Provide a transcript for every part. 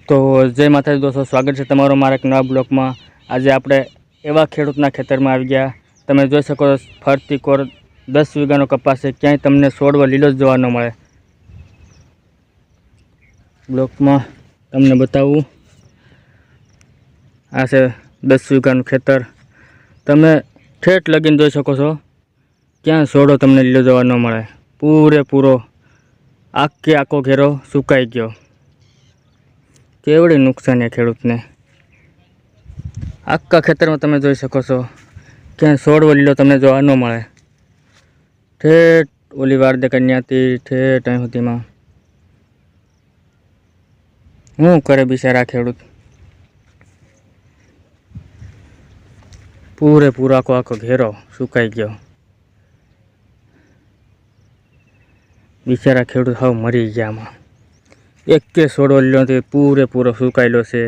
તો જય માતાજી દોસ્તો, સ્વાગત છે તમારો મારા એક નવા બ્લોગમાં। આજે આપણે એવા ખેડૂતના ખેતરમાં આવી ગયા। તમે જોઈ શકો ફરતી કોર 10 વીઘાનો કપાસ છે, ક્યાંય તમને છોડવો લીલો જ જોવા ન મળે। બ્લોગમાં તમને બતાવું, આ છે 10 વીઘાનું ખેતર। તમે ઠેઠ લગીને જોઈ શકો છો, ક્યાં છોડો તમને લીલો જોવા ન મળે। પૂરેપૂરો આખો ઘેરો સુકાઈ ગયો। કેવડી નુકસાની ખેડૂતને। આખા ખેતરમાં તમે જોઈ શકો છો, ક્યાં છોડવો લીલો તમને જોવા ન મળે। ઠેઠ ઓલી વાર દેખાય ત્યાંથી ઠેઠ અહીં સુધીમાં શું કરે બિચારા ખેડૂત। પૂરેપૂરો આખો ઘેરો સુકાઈ ગયો। બિચારા ખેડૂત હાવ મરી ગયા આમાં। એક કે છોડવો લીલો નથી, પૂરેપૂરો સુકાયેલો છે।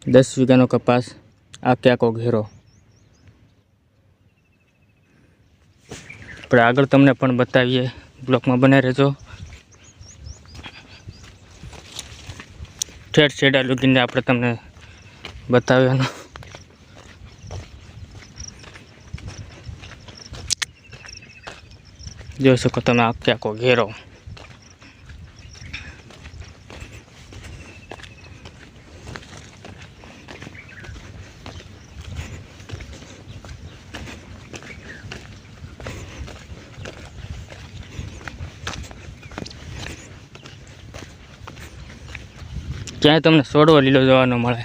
10 વીઘાનો કપાસ, આખો ઘેરો। આપણે આગળ તમને પણ બતાવીએ, બ્લોકમાં બનાવી રહેજો। ઠેઠ છેડા લૂકીને આપણે તમને બતાવ્યાનું। જોઈ શકો તમે આખો ઘેરો। ક્યાંય તમને છોડવો લીલો જોવા ન મળે।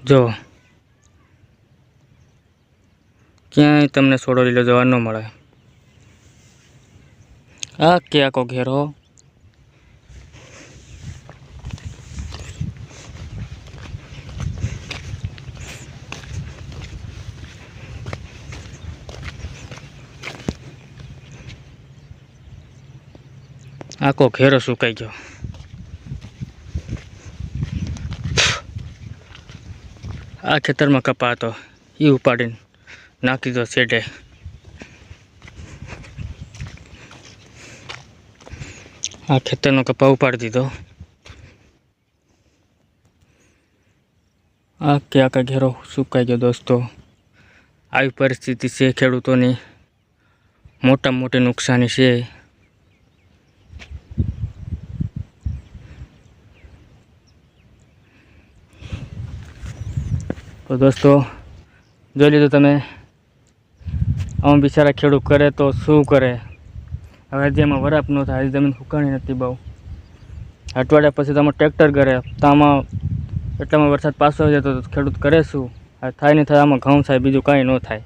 જો ક્યાંય તમને છોડવો લીલો જોવા ન મળે। આખો ઘેરો સુકાઈ ગયો। આ ખેતરમાં કપા હતો, એ ઉપાડીને નાખી દીધો છેડે। આ ખેતરનો કપા ઉપાડી દીધો। આખા ઘેરો સુકાઈ ગયો દોસ્તો। આવી પરિસ્થિતિ છે ખેડૂતોની, મોટામાં મોટી નુકસાની છે। તો દોસ્તો જોઈ લીધું તમે, આમ બિચારા ખેડૂત કરે તો શું કરે। હવે જેમાં વરાપ ન થાય, જમીન સુકાણી નથી બહુ, અઠવાડિયા પછી તો આમાં ટ્રેક્ટર કરે, તો આમાં એટલામાં વરસાદ પાછો આવી જાય તો ખેડૂત કરે શું? થાય નહીં થાય, આમાં ઘઉં થાય, બીજું કાંઈ ન થાય।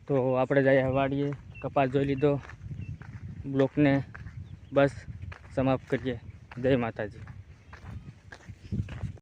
તો આપણે જઈએ વાડીએ, કપાસ જોઈ લીધો, બ્લોકને બસ સમાપ્ત કરીએ। જય માતાજી।